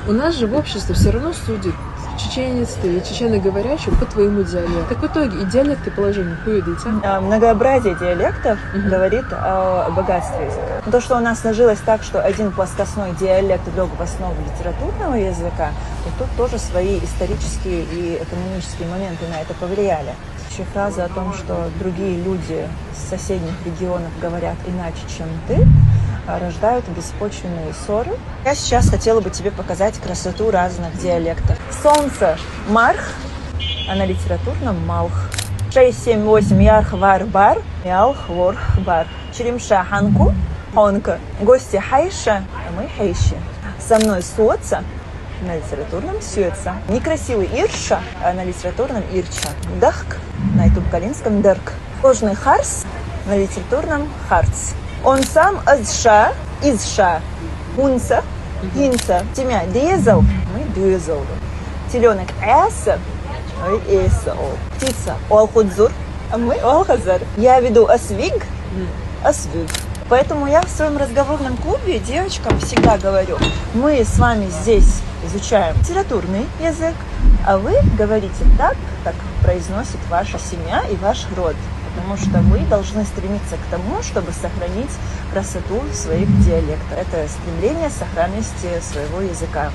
У нас же в обществе все равно судят, чеченец ты, чеченоговорящий по твоему диалекту. Так в итоге и диалекты положения хуидите. Многообразие диалектов говорит о богатстве языка. То, что у нас сложилось так, что один плоскостной диалект лег в основу литературного языка, и тут тоже свои исторические и экономические моменты на это повлияли. Еще фраза о том, что другие люди с соседних регионов говорят иначе, чем ты, рождают беспочвенные ссоры. Я сейчас хотела бы тебе показать красоту разных диалектов. Солнце – марх, а на литературном – малх. 6, 7, 8 ярх вар бар, ялх ворх бар. Черемша ханку, хонка. Гости хайша, а мы хейши. Со мной соца, на литературном сюэца. Некрасивый ирша, а на литературном ирча. Дахк, на тубкалинском дырк. Сложный харс, на литературном харц. Он сам изша, унса, гинса. Тебя дезал, мы дезал. Теленок эса, мы эсал. Птица олхудзур, а мы олхазар. Я веду освиг, освиг. Поэтому я в своем разговорном клубе девочкам всегда говорю, мы с вами здесь изучаем литературный язык, а вы говорите так, как произносит ваша семья и ваш род. Потому что вы должны стремиться к тому, чтобы сохранить красоту своих диалектов. Это стремление сохранности своего языка.